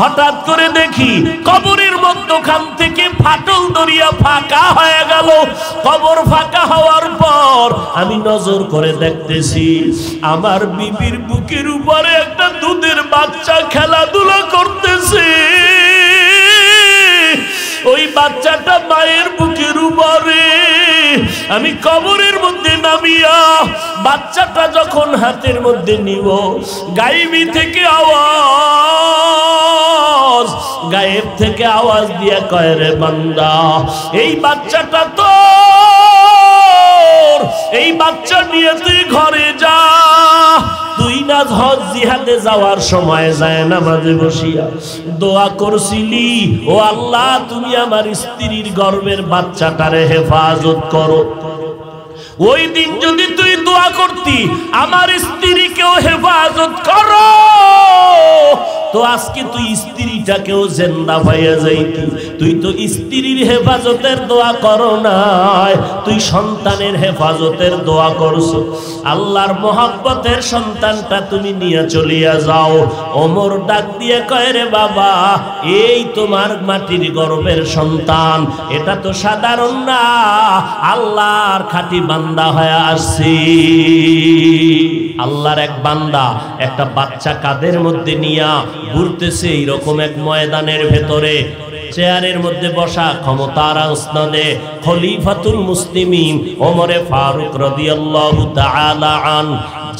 হঠাৎ করে দেখি কবরের মধ্যখান থেকে ফাটল দরিয়া ফাঁকা হয়ে গেল। কবর ফাঁকা হওয়ার পর আমি নজর করে দেখতেছি আমার বিবির বুকের উপরে একটা দুধের বাচ্চা খেলাধুলা করতেছে। ওই বাচ্চাটা মায়ের বুকের উপরে। আমি কবরের মধ্যে নামিয়া বাচ্চাটা যখন হাতের মধ্যে নিব, গায়েবী থেকে আওয়াজ, গায়েব থেকে আওয়াজ দিয়া কয় রে বান্দা, এই বাচ্চাটা তো, এই বাচ্চা নিয়ে তুই ঘরে যা। তুই না হজ জিহাদে যাওয়ার সময় যায় নামাজে বসিয়া দোয়া করছিলি, ও আল্লাহ তুমি আমার স্ত্রীর গর্ভের বাচ্চাটারে হেফাজত করো। ওই দিন যদি তুই দোয়া করতি আমার স্ত্রীকেও হেফাজত করো, তো আজকে তুই স্ত্রীটাকেও জিন্দা পাইয়া যাইতি। তুই তো স্ত্রীর হেফাজতের দোয়া করো নাই, তুই সন্তানের হেফাজতের দোয়া করছো। আল্লাহর মহব্বতের সন্তানটা তুমি নিয়ে চলিয়া যাও। ওমর ডাক দিয়ে কয় রে বাবা, এই তোমার মাটির গর্ভের সন্তান, এটা তো সাধারণ না, আল্লাহর খাঁটি বান্দা হয়ে আসছি। আল্লাহর এক বান্দা একটা বাচ্চা কাঁধের মধ্যে নিয়া ঘুরতেছে এইরকম এক ময়দানের ভেতরে। চেয়ারের মধ্যে বসা ক্ষমতার উসনদে খলিফাতুল মুসলিমিন ওমরে ফারুক রাদিয়াল্লাহু তাআলা আন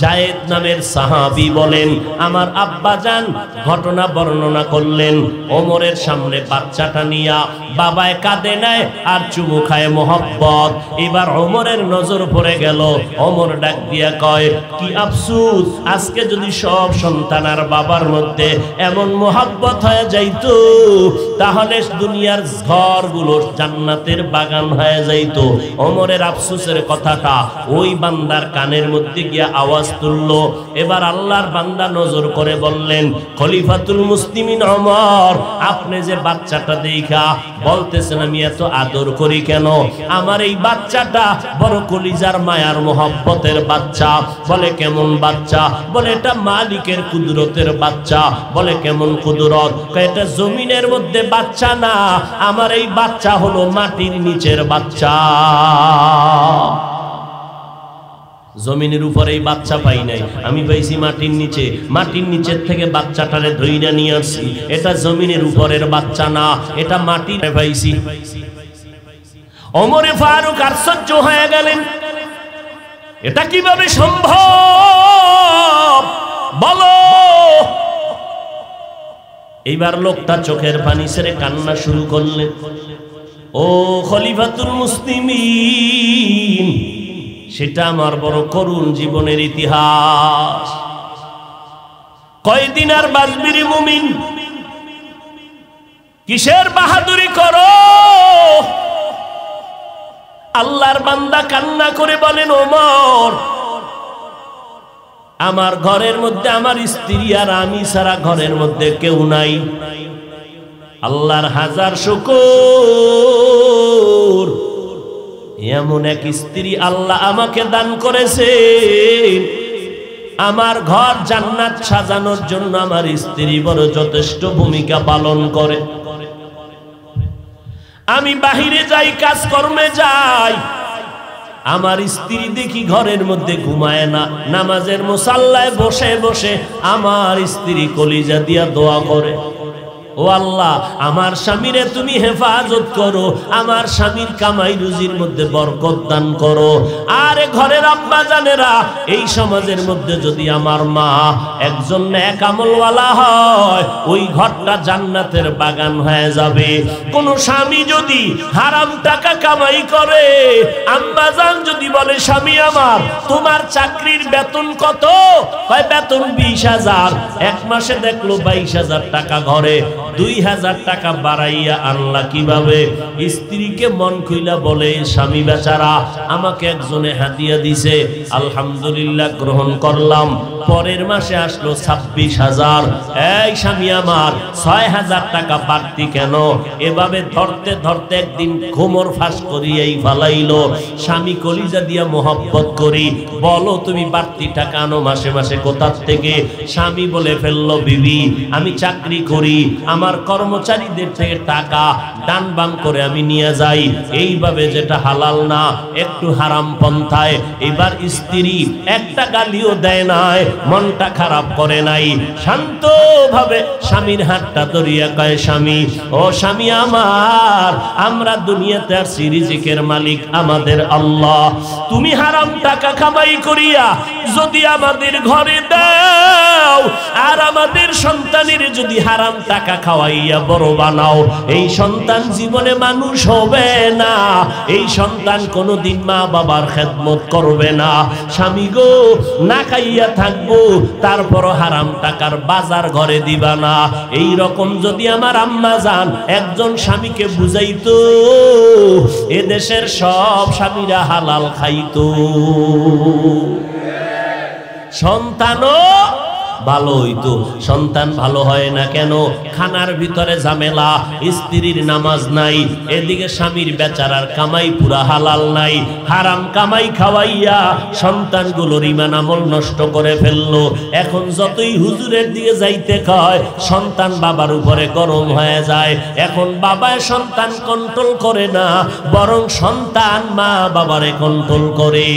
জায়েদ নামের সাহাবী বলেন, আমার আব্বাজান ঘটনা বর্ণনা করলেন। ওমরের সামনে বাচ্চাটা নিয়া বাবায় কাঁদে নেয় আর চুমু খায় মহব্বত। এবার ওমরের নজর পড়ে গেল। ওমর ডাক দিয়া কয়, কি আফসোস, আজকে যদি সব সন্তান আর বাবার মধ্যে এমন মহব্বত হয়ে যাইতো, তাহলে দুনিয়ার ঘরগুলো জান্নাতের বাগান হয়ে যাইতো। ওমরের আফসোসের কথাটা ওই বান্দার কানের মধ্যে গিয়া আওয়াজ তুললো। এবার আল্লাহর বান্দা নজর করে বললেন, খলিফাতুল মুসলিমিন ওমর, আপনি যে বাচ্চাটা দেখা বলতেছেন আমি এত আদর করি কেন, আমার এই বাচ্চাটা বড় কলিজার মায়ার মোহব্বতের বাচ্চা। বলে কেমন বাচ্চা? বলে এটা মালিকের কুদরতের বাচ্চা। বলে কেমন কুদরত? এটা জমিনের মধ্যে বাচ্চা না, আমার এই বাচ্চা হলো মাটির নিচের বাচ্চা। জমিনের উপরে এই বাচ্চা পাই নাই, আমি পাইছি মাটির নিচে। মাটির নিচের থেকে বাচ্চাটারে ধইরা নিয়ে আসছি। এটা জমিনের উপরের বাচ্চা না, এটা মাটির পাইছি। ওমরে ফারুক আশ্চর্য হয়ে গেলেন, এটা কিভাবে সম্ভব বলো? এইবার লোকটা চোখের পানি ছেড়ে কান্না শুরু করলেন। ও খলিফাতুল মুসলিমিন, সেটা আমার বড় করুণ জীবনের ইতিহাস। কয়দিন আর বাঁচবি রে মুমিন? কিসের বাহাদুরি করো? আল্লাহর বান্দা কান্না করে বলেন, ওমর, আমার ঘরের মধ্যে আমার স্ত্রী আর আমি ছাড়া ঘরের মধ্যে কেউ নাই। আল্লাহর হাজার শুকর, এমন এক স্ত্রী আল্লাহ আমাকে দান করেছে। আমার ঘর জান্নাত সাজানোর জন্য আমার স্ত্রী বড় যথেষ্ট ভূমিকা পালন করে। আমি বাহিরে যাই, কাজকর্মে যাই, আমার স্ত্রী দেখি ঘরের মধ্যে ঘুমায় না, নামাজের মুসাল্লায় বসে বসে আমার স্ত্রী কলিজা দিয়া দোয়া করে, ও আল্লাহ আমার স্বামীরে তুমি হেফাজত করো, আমার স্বামীর কামাই রুজির মধ্যে বরকত দান করো। আর ঘরের আব্বা জানেরা, এই সমাজের মধ্যে যদি আমার মা একজন নেক আমলওয়ালা হয়, ওই ঘরটা জান্নাতের বাগান হয়ে যাবে। কোন স্বামী যদি হারাম টাকা কামাই করে, আম্মা জান যদি বলে স্বামী আমার তোমার চাকরির বেতন কত? কয় বেতন 20,000। এক মাসে দেখলো 22,000 টাকা ঘরে, 2,000 টাকা বাড়াইয়া আনলা কিভাবে? স্ত্রীকে মন খুইলা বলে, স্বামী বেচারা আমাকে একজনে হাদিয়া দিছে, আলহামদুলিল্লাহ গ্রহণ করলাম। পরের মাসে আসলো 26,000। এই স্বামী আমার 6,000 টাকা বাড়তি কেন? এভাবে ধরতে ধরতে একদিন কোমর ফাঁস করিয়েই ফালাইলো। স্বামী কলিজা দিয়া মোহব্বত করি, বলো তুমি বাড়তি টাকা আনো মাসে মাসে কোথার থেকে? স্বামী বলে ফেললো, বিবি আমি চাকরি করি, আমার কর্মচারীদের থেকে টাকা ডান বাম করে আমি নিয়ে যাই, এইভাবে যেটা হালাল না, একটু হারাম পন্থায়। এবার স্ত্রী একটা গালিও দেয় নাই, মনটা খারাপ করে নাই, শান্তভাবে স্বামীর হাতটা ধরিয়া কয়, স্বামী ও স্বামী আমার, আমরা দুনিয়াতে আর রিজিকের মালিক আমাদের আল্লাহ। তুমি হারাম টাকা কামাই করিয়া যদি আমাদের ঘরে দাও আর আমাদের সন্তানের যদি হারাম টাকা খাওয়াইয়া বড় বানাও, এই সন্তান জীবনে মানুষ হবে না, এই সন্তান কোনোদিন মা বাবার খেদমত করবে না। স্বামী গো, না খাইয়া থাকবো, তারপর হারাম টাকার বাজার ঘরে দিবা না। এই রকম যদি আমার আম্মা জান একজন স্বামীকে বুঝাইতো, এদেশের সব স্বামীরা হালাল খাইতো, সন্তানও ভালো হইতো। সন্তান ভালো হয় না কেন? খানার ভিতরে ঝামেলা, স্ত্রীর নামাজ নাই, এদিকে স্বামীর বেচারার কামাই পুরা হালাল নাই, হারাম কামাই খাওয়াইয়া সন্তানগুলোর ঈমান আমল নষ্ট করে ফেললো। এখন যতই হুজুরের দিকে যাইতে কয়, সন্তান বাবার উপরে গরম হয়ে যায়। এখন বাবায় সন্তান কন্ট্রোল করে না, বরং সন্তান মা বাবারে কন্ট্রোল করে।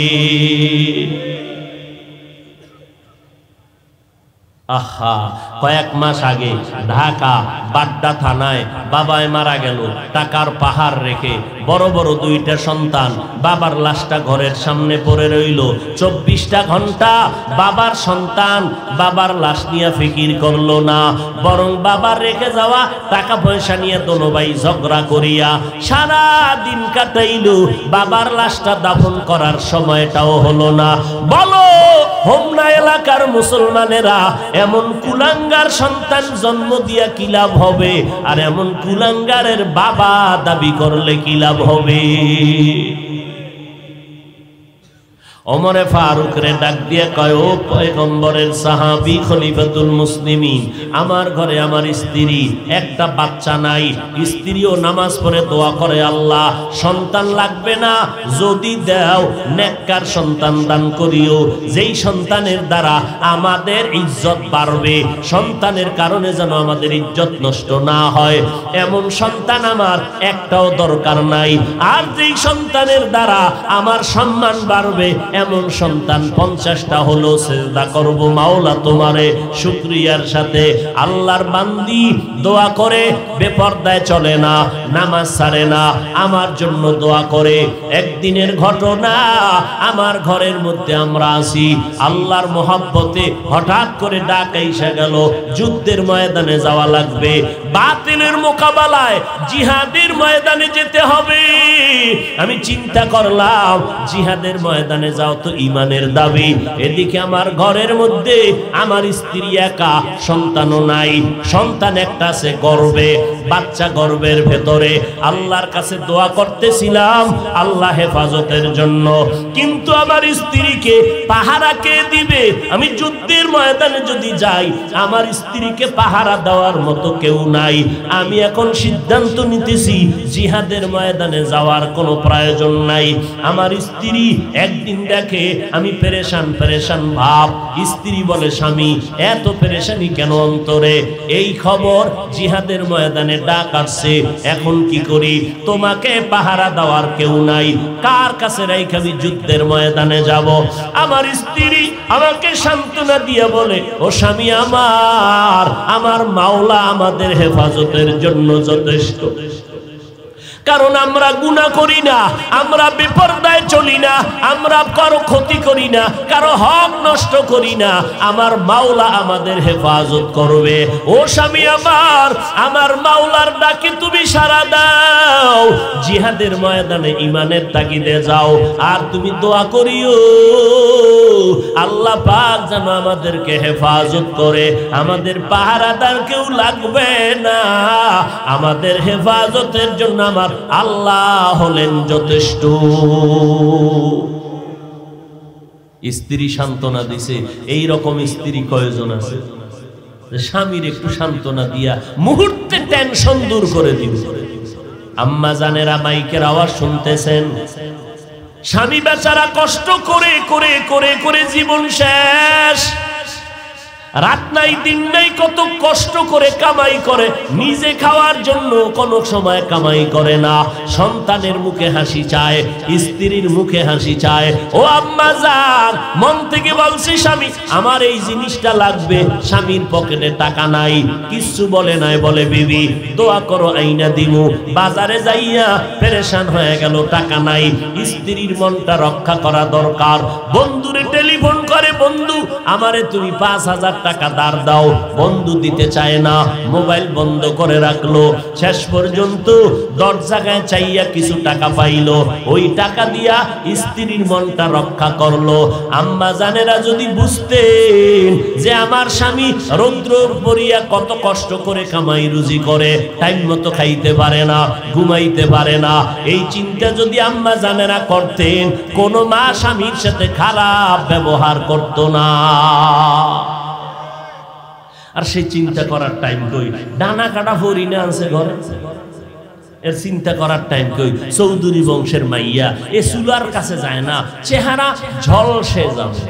আহা, কয়েক মাস আগে ঢাকা বাড্ডা থানায় বাবায় মারা গেল, টাকার পাহাড় রেখে, বড় বড় দুইটা সন্তান, বাবার লাশটা ঘরের সামনে পড়ে রইল। 24টা ঘন্টা বাবার সন্তান বাবার লাশ নিয়ে ফিকির করলো না, বরং বাবার রেখে যাওয়া টাকা পয়সা নিয়ে দোনো ভাই ঝগড়া করিয়া সারা দিন কাটাইল। বাবার লাশটা দাফন করার সময়টাও হলো না। বলো হোমনা এলাকার মুসলমানেরা, এমন কুলাঙ্গার সন্তান জন্ম দিয়া কি লাভ হবে? আর এমন কুলাঙ্গারের বাবা দাবি করলে কি লাভ হবে? ওমরে ফারুক রে ডাক দিয়ে কয়, ও পয়গম্বরের সাহাবী খলিফাতুল মুসলিমিন, আমার ঘরে আমার স্ত্রী, একটা বাচ্চা নাই, স্ত্রীও নামাজ পড়ে দোয়া করে, আল্লাহ সন্তান লাগবে না, যদি দাও নেককার সন্তান দান করিও, যেই সন্তানের দ্বারা আমাদের ইজ্জত বাড়বে, সন্তানের কারণে যেন আমাদের ইজ্জত নষ্ট না হয়, এমন সন্তান আমার একটাও দরকার নাই। আর যেই সন্তানের দ্বারা আমার সম্মান বাড়বে, এমন সন্তান 50টা হলো সেজদা করব মাওলা তোমারে শুকরিয়ার সাথে। আল্লাহর বান্দি দোয়া করে, বেপরদায় চলে না, নামাজ ছাড়ে না, আমার জন্য দোয়া করে। একদিনের ঘটনা, আমার ঘরের মধ্যে আমরা আছি, আল্লাহর মহব্বতে হঠাৎ করে ডাক এসে গেল, যুদ্ধের ময়দানে যাওয়া লাগবে, বাতিলের মোকাবেলায় জিহাদের ময়দানে যেতে হবে। আমি চিন্তা করলাম, জিহাদের ময়দানে যাও তো ইমানের দাবি, এদিকে আমার ঘরের মধ্যে আমার স্ত্রী একা, সন্তানও নাই, সন্তান একটা আছে গর্ভে, বাচ্চা গর্ভের ভেতরে। আল্লাহর কাছে দোয়া করতেছিলাম আল্লাহ হেফাজতের জন্য, কিন্তু আমার স্ত্রীকে পাহারা কে দিবে? আমি যুদ্ধের ময়দানে যদি যাই, আমার স্ত্রীকে পাহারা দেওয়ার মতো কেউ নাই। আমি এখন সিদ্ধান্ত নিতেছি জিহাদের ময়দানে যাওয়ার কোনো প্রয়োজন নাই। আমার স্ত্রী একদিন দেখে আমি পেরেশান পেরেশান ভাব, স্ত্রী বলে, স্বামী এত পেরেশানি কেন অন্তরে? এই খবর জিহাদের ময়দানে ডাক আসছে, এখন কি করি? তোমাকে পাহারা দেওয়ার কেউ নাই, কার কাছে রাইখে আমি যুদ্ধের ময়দানে যাব? আমার স্ত্রী আমাকে সান্ত্বনা দিয়ে বলে, ও স্বামী আমার, আমার মাওলা আমাদের হেফাজতের জন্য যথেষ্ট। কারণ আমরা গুনাহ করি না, আমরা বেপরদায় চলি না, আমরা কারো ক্ষতি করি না, কারো হক নষ্ট করি না, আমার মাওলা আমাদের হেফাজত করবে। ও স্বামী আমার, আমার মাওলার ডাকে তুমি সাড়া দাও, জিহাদের ময়দানে ইমানের তাগিদে যাও, আর তুমি দোয়া করিও আল্লাহ পাক যেন আমাদেরকে হেফাজত করে, আমাদের পাহারাদার কেউ লাগবে না, আমাদের হেফাজতের জন্য আমার আল্লাহ হলেন যথেষ্ট। স্ত্রী সান্ত্বনা দিছে। এই রকম স্ত্রী কয়জন আছে স্বামীর একটু সান্ত্বনা দিয়া মুহূর্তে টেনশন দূর করে দিবে। আম্মা জানেরা মাইকের আওয়াজ শুনতেছেন, স্বামী বেচারা কষ্ট করে করে করে করে জীবন শেষ, রাত নাই দিন নাই কত কষ্ট করে কামাই করে, নিজে খাওয়ার জন্য কোনো সময় কামাই করে না। সন্তানের মুখে হাসি চায়, স্ত্রীর মুখে হাসি চায়। ও আম্মা জান, মন থেকে বলছি স্বামী আমার এই জিনিসটা লাগবে, স্বামীর পকেটে টাকা নাই, কিচ্ছু বলে নাই, বলে বিবি দোয়া করো আইনা দিমু। বাজারে যাইয়া পেরেশান হয়ে গেল, টাকা নাই। স্ত্রীর মনটা রক্ষা করা দরকার। বন্ধুরে টেলিফোন করে, বন্ধু আমারে তুমি 5000 টাকা ধার দাও। বন্ধু দিতে চায় না, মোবাইল বন্ধ করে রাখলো। শেষ পর্যন্ত দরজায় চাইয়া কিছু টাকা পাইলো, ওই টাকা দিয়া স্ত্রীর মনটা রক্ষা করলো। আম্মা জানেরা যদি বুঝতেন যে আমার স্বামী রৌদ্র পড়িয়া কত কষ্ট করে কামাই রুজি করে, টাইম মতো খাইতে পারে না, ঘুমাইতে পারে না, এই চিন্তা যদি আম্মা জানেরা করতেন, কোনো মা স্বামীর সাথে খারাপ ব্যবহার করতো না। আর সেই চিন্তা করার টাইম কই? ডানা কাটা হরিণা আছে ঘরে, এর চিন্তা করার টাইম কই? চৌধুরী বংশের মাইয়া এ চুলার কাছে যায় না, চেহারা ঝলসে যাবে।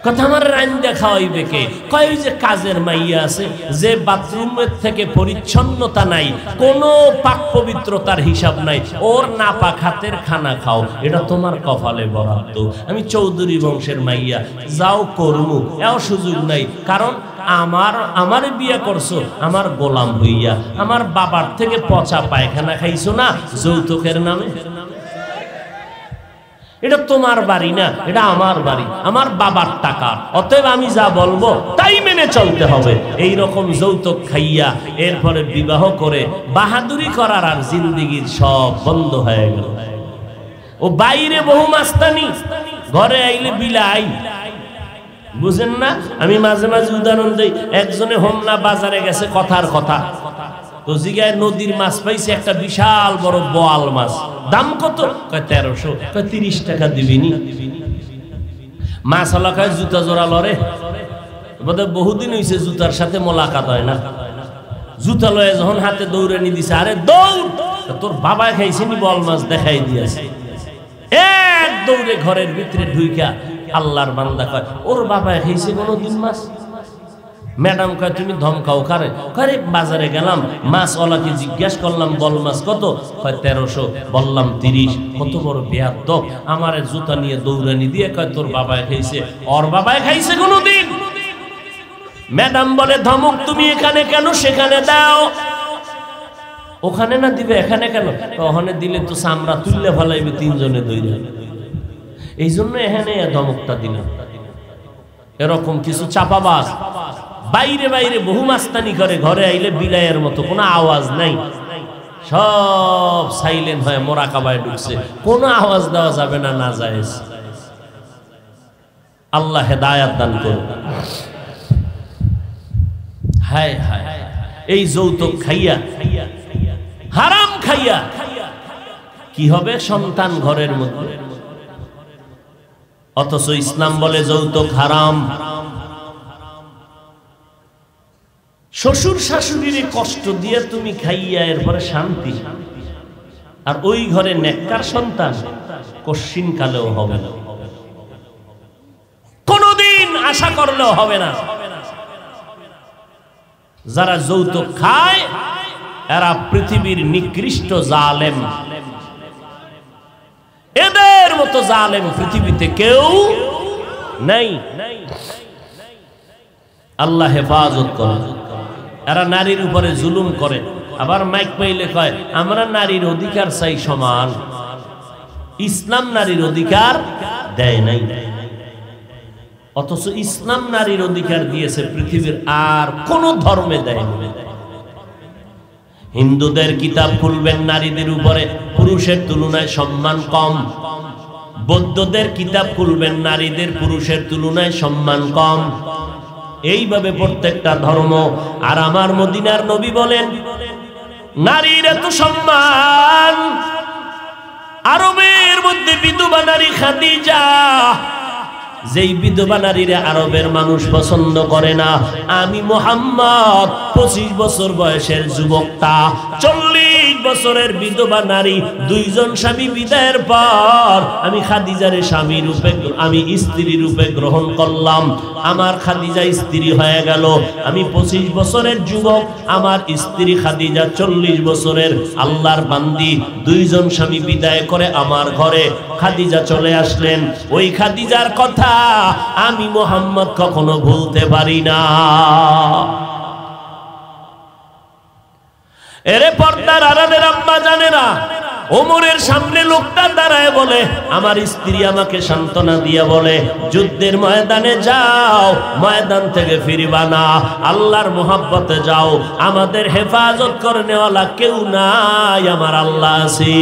কথা আমার রান্না খাওয়াইবে কে? কয় যে কাজের মাইয়া আছে, যে বাথরুমের থেকে পরিচ্ছন্নতা নাই, কোনো পাক পবিত্রতার হিসাব নাই, ওর না পাক হাতের খানা খাও, এটা তোমার কপালে বরাদ্দ। আমি চৌধুরী বংশের মাইয়া, যাও করমু, এও সুযোগ নাই। কারণ আমার বিয়ে করছো আমার গোলাম হইয়া, আমার বাবার থেকে পচা পায়খানা খাইছো না যৌতুকের নামে। এটা তোমার বাড়ি না, এটা আমার বাড়ি, আমার বাবার টাকা, অতএব আমি যা বলবো তাই মেনে চলতে হবে। এই রকম যৌতুক খাইয়া এরপরে বিবাহ করে বাহাদুরি করার আর জিন্দিগির সব বন্ধ হয়ে গেল। ও বাইরে বহু মাস্তানি, ঘরে আইলে বিলাই। বুঝেন না? আমি মাঝে মাঝে উদাহরণ দেই। একজনে হোমনা বাজারে গেছে, কথার কথা তো জিগায় নদীর মাছ পাইছে, একটা বিশাল বড় বোয়াল মাছ, দাম কত? কয় 1300। কয় 30 টাকা দিবিনি? মাছ আলা কয় জুতা জোড়া লরে, বোধহয় বহুদিন হয়েছে জুতার সাথে মোলাকাত হয় না। জুতা লয়ে যখন হাতে দৌড়ে নি দিছে, আরে দৌড়, তোর বাবা খাইছে নি বল মাছ, দেখাই দিয়েছে। এক দৌড়ে ঘরের ভিতরে ঢুইকা আল্লাহর বান্দা কয় ওর বাবা খাইছে কোনোদিন মাছ? ম্যাডাম কয় তুমি ধমকাও কারে? কারে বাজারে গেলাম, মাছ ওলাকে জিজ্ঞাসা করলাম বল মাছ কত? কয় 1300। বললাম 30। কত বড় বেয়াদব, আমারে জুতা নিয়ে দৌড়ানি দিয়ে কয় তোর বাবায় খাইছে। ওর বাবায় খাইছে কোনোদিন? ম্যাডাম বলে ধমক তুমি এখানে কেন, সেখানে দাও। ওখানে না দিবে এখানে কেন? ওখানে দিলে তো চামড়া তুললে ফেলাইবে তিনজনে দইরা, এই জন্য এখানে ধমকটা দিলাম। এরকম কিছু চাপাবাজ বাইরে বাইরে বহু মাস্তানি করে, ঘরে আইলে বিলাইয়ের মতো, কোনো আওয়াজ নাই, সব সাইলেন্ট হয়ে মোরাকাবায় ঢুকছে, কোনো আওয়াজ দেওয়া যাবে না, না জায়েজ। আল্লাহ হেদায়াত দান করুন। হায় হায়, এই যৌতুক খাইয়া, হারাম খাইয়া কি হবে সন্তান ঘরের মধ্যে? অথচ ইসলাম বলে যৌতুক হারাম। শ্বশুর শাশুড়ির কষ্ট দিয়ে তুমি খাইয়া এরপরে শান্তি, আর ওই ঘরে নেককার সন্তান কশ্চিন কালেও হবে না, কোনদিন আশা করলেও হবে না। যারা যৌতুক খায় এরা পৃথিবীর নিকৃষ্ট জালেম। এদের মতো জালেম পৃথিবীতে কেউ নাই। আল্লাহ হেফাজত করে। এরা নারীর উপরে জুলুম করে, আবার মাইক পাইলে কয় আমরা নারীর অধিকার চাই সমান। ইসলাম নারীর অধিকার দেয় নাই, অথচ ইসলাম নারীর অধিকার দিয়েছে পৃথিবীর আর কোন ধর্মে দেয়নি। হিন্দুদের কিতাব খুলবেন, নারীদের উপরে পুরুষের তুলনায় সম্মান কম। বৌদ্ধদের কিতাব খুলবেন, নারীদের পুরুষের তুলনায় সম্মান কম। এইভাবে প্রত্যেকটা ধর্ম। আর আমার মদিনার নবী বলেন নারীর এত সম্মান, আরবের মধ্যে বিধবা নারী খাদিজা যেই বিধবা নারীরে আরবের মানুষ পছন্দ করে না, আমি মুহাম্মদ 25 বছর বয়সের যুবকটা 40 বছরের বিধবা নারী, দুইজন স্বামী বিদায়ের পর আমি খাদিজারে স্বামী রূপে, আমি স্ত্রী রূপে গ্রহণ করলাম। আমার খাদিজা স্ত্রী হয়ে গেল। আমি 25 বছরের যুবক, আমার স্ত্রী খাদিজা 40 বছরের আল্লাহর বান্দি। দুইজন স্বামী বিদায় করে আমার ঘরে খাদিজা চলে আসলেন। ওই খাদিজার কথা আমি মুহাম্মদ কখনো ভুলতে পারি না। এরে পর্দার আড়ালের আম্মা জানেরা, ওমরের সামনে লোকটা দাঁড়ায় বলে, আমার স্ত্রী আমাকে সান্ত্বনা দিয়ে বলে, যুদ্ধের ময়দানে যাও, ময়দান থেকে ফিরবা না, আল্লাহর মোহাব্বতে যাও, আমাদের হেফাজত করনেওয়ালা কেউ নাই, আমার আল্লাহ আছে।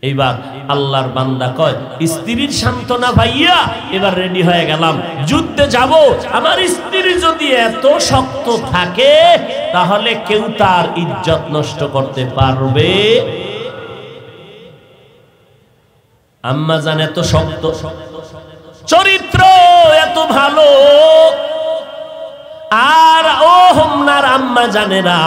এইবার আল্লাহর বান্দা কয়, স্ত্রীর সান্ত্বনা ভাইয়া এবার রেডি হয়ে গেলাম, যুদ্ধে যাব। আমার স্ত্রী যদি এত শক্ত থাকে তাহলে কেউ তার ইজ্জত নষ্ট করতে পারবে? আম্মা জান এত শক্ত, চরিত্র এত ভালো। আর ও হোমনার আম্মা জানেরা,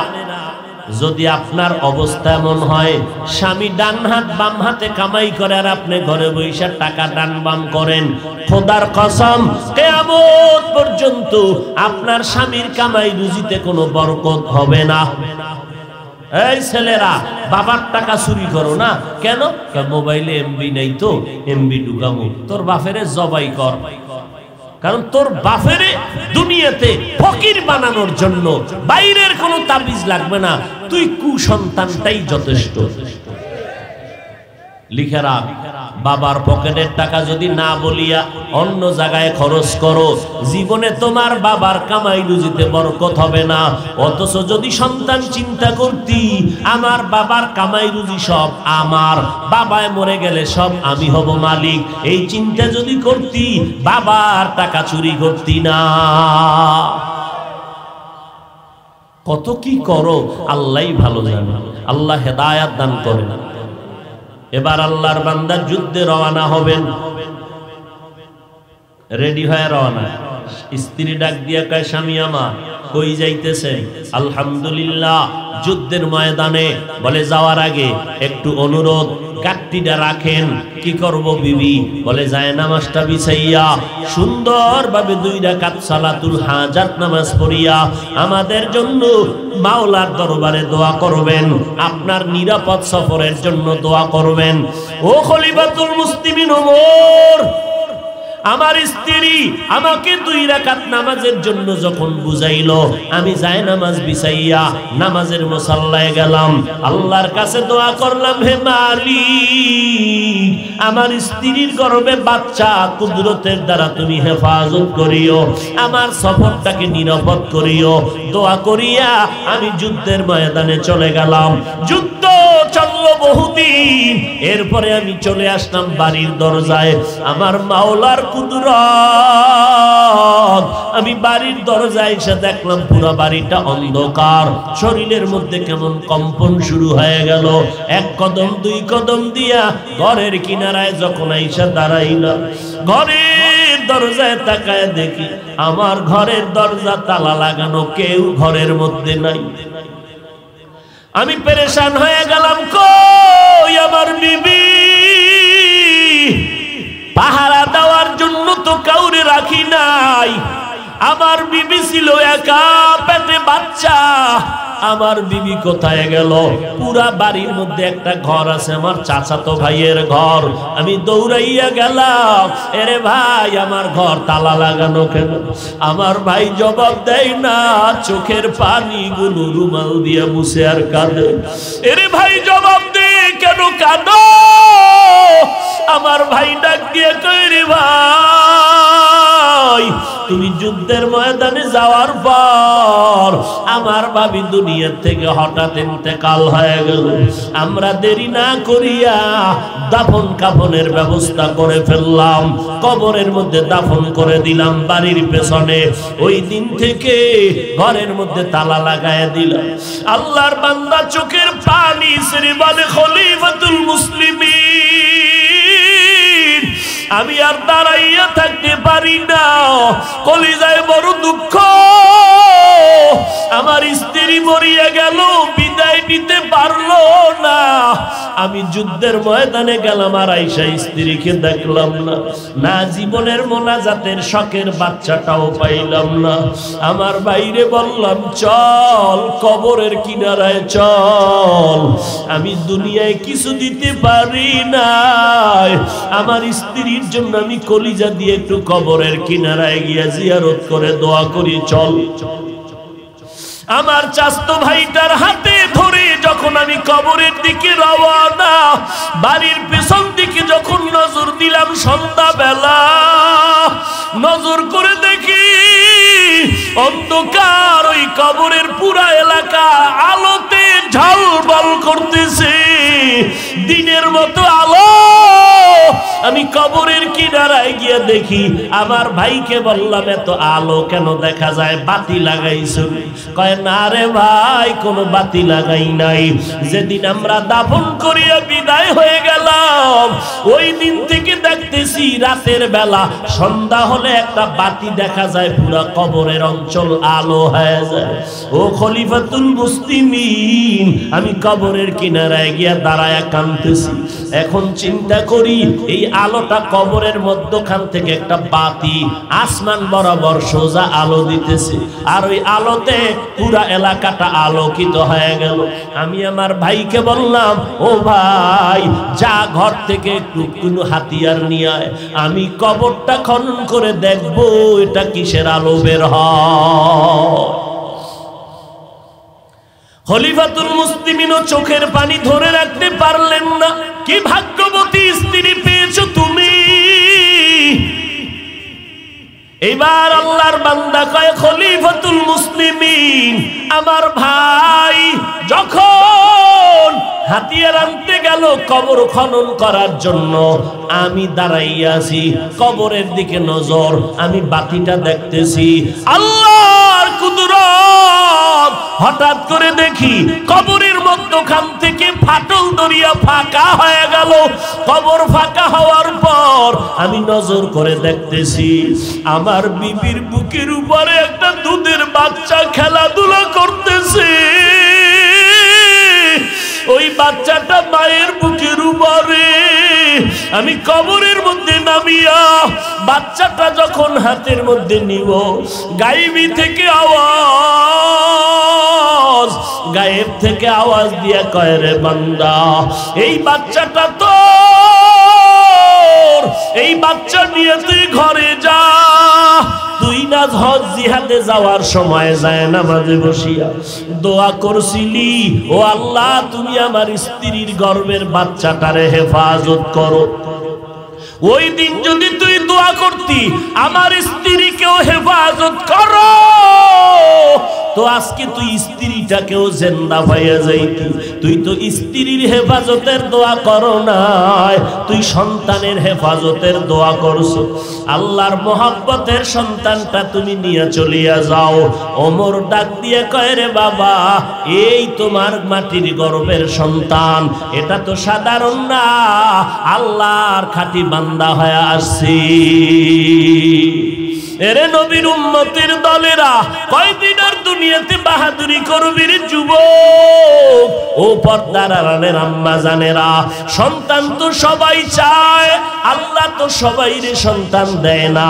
যদি আপনার অবস্থা এমন হয়, স্বামী ডান হাত বাম হাতে কামাই করে আর আপনি ঘরে বসে টাকা ডান বাম করেন, খোদার কসম কিয়ামত পর্যন্ত আপনার স্বামীর কামাই রুজিতে কোনো বরকত হবে না। এই ছেলেরা, বাবার টাকা চুরি করো না কেন? মোবাইলে এমবি নাই তো এমবি ঢুকামু। তোর বাপেরে জবাই কর, কারণ তোর বাপেরে দুনিয়াতে ফকির বানানোর জন্য বাইরের কোনো তাবিজ লাগবে না, তুই কুসন্তানটাই যথেষ্ট। লিখে রাখ, বাবার পকেটের টাকা যদি না বলিয়া অন্য জায়গায় খরচ করো, জীবনে তোমার বাবার কামাই রুজিতে বরকত হবে না। অথচ যদি সন্তান চিন্তা করতি, আমার বাবার কামাই রুজি সব আমার, বাবায় মরে গেলে সব আমি হব মালিক, এই চিন্তা যদি করতি, বাবার টাকা চুরি করতি না। কত কি করো আল্লাহই ভালো জানে, আল্লাহ হেদায়াত দান করেন। এবার আল্লাহর বান্দা যুদ্ধে রওনা হবেন, রেডি হয়ে রওনা। স্ত্রী ডাক দিয়া কয়, স্বামী আমার কই যাইতেছেন? আলহামদুলিল্লাহ যুদ্ধের ময়দানে। বলে যাওয়ার আগে একটু অনুরোধ, কাটটিটা রাখেন। কি করব বিবি? বলে যায় নামাজটা বিছাইয়া সুন্দরভাবে 2 রাকাত সালাতুল হাজাত নামাজ পড়িয়া আমাদের জন্য মাওলার দরবারে দোয়া করবেন, আপনার নিরাপদ সফরের জন্য দোয়া করবেন। ও খলিফাতুল মুসলিমিন ওমর, আমার স্ত্রী আমাকে 2 রাকাত নামাজের জন্য যখন বুঝাইলো, আমি যায় নামাজ বিছাইয়া নামাজের মুসাল্লায় গেলাম, আল্লাহর কাছে দোয়া করলাম, হে মালিক, আমার স্ত্রীর গর্ভে বাচ্চা কুদরতের দ্বারা তুমি হেফাজত করিও, আমার সফরটাকে নিরাপদ করিও। দোয়া করিয়া আমি যুদ্ধের ময়দানে চলে গেলাম। যুদ্ধ চললো বহুদিন, এরপরে আমি চলে আসলাম বাড়ির দরজায়। আমার মাওলার কুদরত, আমি বাড়ির দরজায় এসে দেখলাম পুরো বাড়িটা অন্ধকার, শরীরের মধ্যে কেমন কম্পন শুরু হয়ে গেল। 1 কদম 2 কদম দিয়া ঘরের কিনারায় যখন আইসা দাঁড়াইলাম, ঘরের দরজায় তাকায় দেখি আমার ঘরের দরজা তালা লাগানো, কেউ ঘরের মধ্যে নাই। আমি পেরেশান হয়ে গেলাম, কই আমার বিবি? পাহারা দেওয়ার জন্য তো কাউরে রাখি নাই। আমার বিবি ছিল একা, পেটে বাচ্চা। আমার বিবি কোথায় গেল? পুরা বাড়ির মধ্যে একটা ঘর আছে, আমার চাচাতো ভাইয়ের ঘর। আমি দৌড়াইয়া গেলাম, এরে ভাই আমার ঘর তালা লাগানো কেন? আমার ভাই জবাব দেয় না, চোখের পানিগুলো রুমাল দিয়ে মুছে আর কাঁদে। এরে ভাই জবাব দে, কেন কাঁদো? আমার ভাই ডাক দিয়ে কই, রে ভাই তুমি যুদ্ধের ময়দানে যাওয়ার পর আমার ভাবি দুনিয়ার থেকে হঠাৎ ইন্তেকাল হয়ে গেল। আমরা দেরি না করিয়া দাফন কাফনের ব্যবস্থা করে ফেললাম, কবরের মধ্যে দাফন করে দিলাম বাড়ির পেছনে। ওই দিন থেকে ঘরের মধ্যে তালা লাগায় দিলাম। আল্লাহর বান্দা চোখের পানি ছেড়ে বলে, খলিফাতুল মুসলিমিন আমি আর দাঁড়াইয়া থাকতে পারি না, কলিজায় বড় দুঃখ। আমার স্ত্রী মরিয়া গেল, বিদায় নিতে পারলো না। আমি যুদ্ধের ময়দানে গেলাম, আর আয়েশা স্ত্রীকে দেখলাম না, না জীবনের মোনাজাতের শখের বাচ্চাটাও পাইলাম না। আমার বাইরে বললাম, চল কবরের কিনারায় চল, আমি দুনিয়ায় কিছু দিতে পারি না, আমার স্ত্রীর জন্য আমি কলিজা দিয়ে একটু কবরের কিনারায় গিয়ে জিয়ারত করে দোয়া করি, চল। আমার চাস্তো ভাইটার হাতে ধরে যখন আমি কবরের দিকে রওনা, বাড়ির পেছন দিকে যখন নজর দিলাম, সন্ধ্যাবেলা নজর করে দেখি অন্ধকার, ওই কবরের পুরা এলাকা আলোতে ঝলমল করতেছে, দিনের মতো আলো। আমি কবরের কিনারায় গিয়ে দেখি, আমার ভাইকে বললাম, এত আলো কেন দেখা যায়, বাতি লাগাইছো? কয় না রে ভাই, কোনো বাতি লাগাই নাই, যেদিন আমরা দাফন করিয়া বিদায় হয়ে গেলাম ওই দিন থেকে দেখতেছি রাতের বেলা সন্ধ্যা হলে একটা বাতি দেখা যায়, পুরা কবরের অঞ্চল আলো হয়ে যায়। ও খলিফাতুল মুসলিমিন, আমি কবরের কিনারায় গিয়া দাঁড়ায়া কাঁদতেছি। এখন চিন্তা করি, এই আলোটা কবরের মধ্যখান থেকে একটা বাতি আসমান বরাবর সোজা আলো দিতেছে, আর ওই আলোতে পুরা এলাকাটা আলোকিত হয়ে গেল। আমি আমার ভাইকে বললাম, ও ভাই, যা ঘর থেকে একটু কোনো হাতিয়ার নিয়ে আয়, আমি কবরটা খনন করে দেখবো এটা কিসের আলো বের হয়। খলিফাতুল মুসলিমিনও চোখের পানি ধরে রাখতে পারলেন না। কি ভাগ্যবতী স্ত্রী পেয়েছো তুমি। এবার আল্লাহর বান্দা কয়, খলিফাতুল মুসলিমিন, আমার ভাই যখন হাতিয়ার আনতে গেল কবর খনন করার জন্য, আমি দাঁড়াইয়া আছি, কবরের দিকে নজর, আমি বাতিটা দেখতেছি, আল্লাহর কুদরত। হঠাৎ করে দেখি কবরের মধ্যখান থেকে ফাটল দরিয়া ফাঁকা হয়ে গেল। কবর ফাঁকা হওয়ার পর আমি নজর করে দেখতেছি, আমার বিবির বুকের উপরে একটা দুধের বাচ্চা খেলাধুলা করতেছে। ওই বাচ্চাটা মায়ের বুকের উপরে। আমি কবরের মধ্যে নামিয়া বাচ্চাটা যখন হাতের মধ্যে নিব, গায়েবী থেকে আওয়াজ, গায়েব থেকে আওয়াজ দিয়া কয়, রে বান্দা, এই বাচ্চাটা তোর, এই বাচ্চা নিয়ে তুই ঘরে যা। তুই না হজ জিহাদে যাওয়ার সময় যায় নামাজে বসিয়া দোয়া করছিলি, ও আল্লাহ, তুমি আমার স্ত্রীর গর্ভের বাচ্চাটারে হেফাজত করো। ওই দিন যদি তুই দোয়া করতি, আমার স্ত্রীকেও হেফাজত করো, তো আজকে তুই স্ত্রীটাকেও জিন্দা পাইয়া যাইতি। তুই তো স্ত্রীর হেফাজতের দোয়া করো নাই, তুই সন্তানের হেফাজতের দোয়া করছো। আল্লাহর মহব্বতের সন্তানটা তুমি নিয়ে চলিয়া যাও। ওমর ডাক দিয়ে কয়, রে বাবা, এই তোমার মাটির গর্ভের সন্তান, এটা তো সাধারণ না, আল্লাহর খাঁটি বান্দা হয়ে আসছি। এরে নবীর উম্মতের দলেরা, কয়দিন আর দুনিয়াতে বাহাদুরি করবি রে যুবক। ও পর্দার আড়ালের আম্মা জানেরা, সন্তান তো সবাই চায়, আল্লাহ তো সবাইরে সন্তান দেয় না।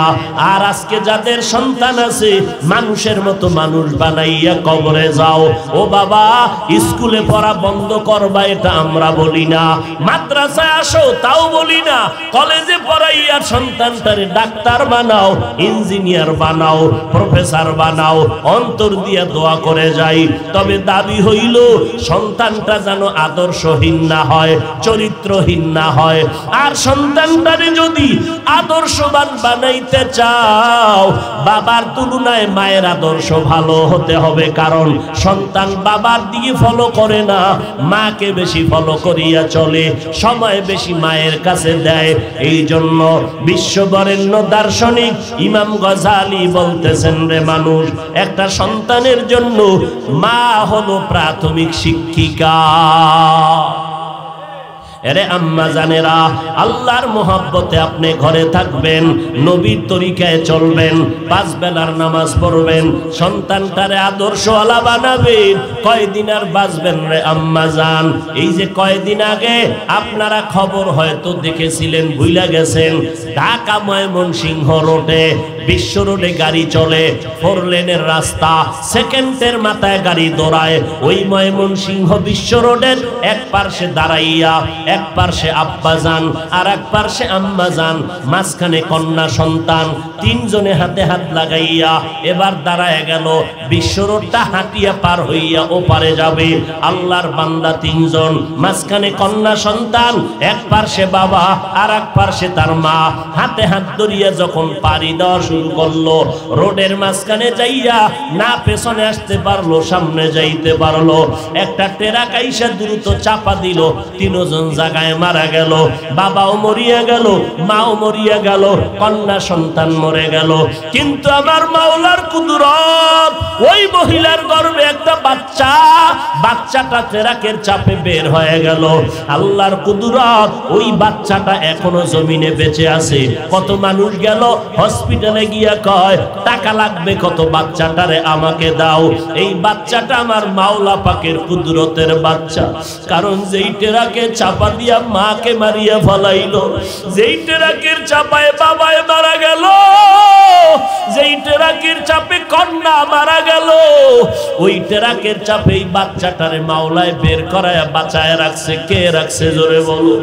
আর আজকে যাদের সন্তান আছে, মানুষের মতো মানুষ বানাইয়া কবরে যাও। ও বাবা, স্কুলে পড়া বন্ধ করবা, এটা আমরা বলি না। মাদ্রাসায় আসো, তাও বলি না। কলেজে পড়াইয়া সন্তানটারে ডাক্তার বানাও, ইঞ্জিনিয়ার বানাও, প্রফেসর বানাও, অন্তর দিয়া দোয়া করে যাই। তবে দাবি হইল সন্তানটা যেন আদর্শহীন না হয়, চরিত্রহীন না হয়। আর সন্তানটারে যদি আদর্শবান বানাইতে চাও, বাবার তুলনায় মায়ের আদর্শ ভালো হতে হবে। কারণ সন্তান বাবার দিকে ফলো করে না, মাকে বেশি ফলো করিয়া চলে, সময় বেশি মায়ের কাছে দেয়। এই জন্য বিশ্ববরেণ্য দার্শনিক ইমাম গজালি বলতেছেন, রে মানুষ, একটা সন্তানের জন্য মা হলো প্রাথমিক শিক্ষিকা। এরে আম্মা জানেরা, আল্লাহর মোহাব্বতে আপনি ঘরে থাকবেন, নবীর তরিকায় চলবেন, 5 বেলার নামাজ পড়বেন, সন্তানটারে আদর্শওয়ালা বানাবেন। কয়দিন আর বাঁচবেন রে আম্মা জান? এই যে কয়দিন আগে আপনারা খবর হয়তো দেখেছিলেন, ভুলে গেছেন, ঢাকা ময়মনসিংহ রোডে, বিশ্ব রোডে গাড়ি চলে, 4 লেনের রাস্তা, সেকেন্ডের মাথায় গাড়ি দৌড়ায়। ওই ময়মনসিংহ বিশ্ব রোডের এক পার্শ্বে দাঁড়াইয়া, এক পার্শ্বে আব্বাজান আর এক পার্শ্বে আম্মাজান, মাঝখানে কন্যা সন্তান, 3 জনে হাতে হাত লাগাইয়া এবার দাঁড়ায় গেল। বিশ্ব রোডটা হাঁটিয়া পার হইয়া ওপারে যাবে। আল্লাহর বান্দা 3 জন, মাঝখানে কন্যা সন্তান, এক পার্শ্বে বাবা আর এক পার্শ্বে তার মা, হাতে হাত ধরিয়া যখন পাড়ি দেওয়া শুরু করলো, রোডের মাঝখানে যাইয়া না পেছনে আসতে পারলো, সামনে যাইতে পারলো, একটা ট্রাক আইসা দ্রুত চাপা দিল, 3 জন জায়গায় মারা গেল। বাবাও মরিয়া গেল, মাও মরিয়া গেল, কন্যা সন্তান মরে গেল। কিন্তু আমার মাওলার কুদরত, ওই মহিলার গর্ভে একটা বাচ্চা, বাচ্চাটা ট্রাকের চাপে বের হয়ে গেল। আল্লাহর কুদরত, ওই বাচ্চাটা এখনো জমিনে বেঁচে আছে। কত মানুষ গেল হসপিটালে গিয়া কয় টাকা লাগবে কত, বাচ্চাটারে আমাকে দাও। এই বাচ্চাটা আমার মাওলা পাকের কুদরতের বাচ্চা। কারণ যেই ট্রাকে চাপা দিয়া মাকে মারিয়া ফলাইলো, যেই ট্রাকের চাপায় বাবায় মারা গেল, যেই ট্রাকের চাপে কন্যা মারা গেল, ওই ট্রাকের চাপে এই বাচ্চাটারে মাওলায় বের করায় বাঁচায় রাখছে। কে রাখছে জোরে বলো?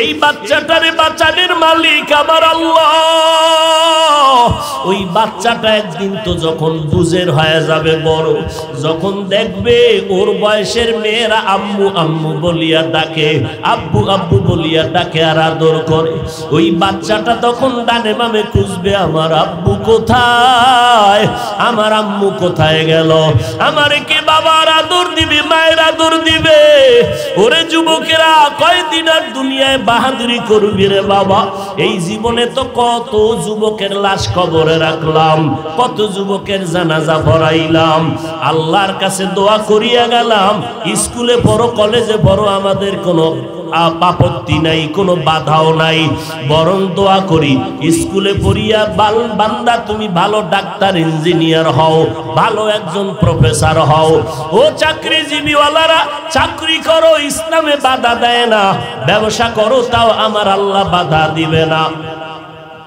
এই বাচ্চাটারে বাঁচানোর মালিক আমার আল্লাহ। ওই বাচ্চাটা একদিন তো যখন বুঝের হয়ে যাবে বড়, যখন দেখবে ওর বয়সের মেয়েরা আম্মু আম্মু বলিয়া ডাকে, আব্বু আব্বু বলিয়া ডাকে আর আদর করে, ওই বাচ্চাটা তখন ডানে বামে খুঁজবে, আমার আব্বু কোথায়, আমার আম্মু কোথায় গেল, আমারে কে বাবার আদর দিবে, মায়ের আদর দিবে। ওরে যুবকেরা, কয়দিন আর দুনিয়ায় বাহাদুরি করবি রে বাবা? এই জীবনে তো কত যুবকের লাশ কবরে রাখলাম, কত যুবকের জানাজা পড়াইলাম, আল্লাহর কাছে দোয়া করিয়া গেলাম। স্কুলে পড়ো, কলেজে পড়ো, আমাদের কোনো আপত্তি নাই, কোনো বাধাও নাই, বরং দোয়া করি স্কুলে পড়িয়া বান্দা তুমি ভালো ডাক্তার, ইঞ্জিনিয়ার হও, ভালো একজন প্রফেসর হও। ও চাকরিজীবীওয়ালারা, চাকরি করো, ইসলামে বাধা দেয় না। ব্যবসা করো, তাও আমার আল্লাহ বাধা দিবে না।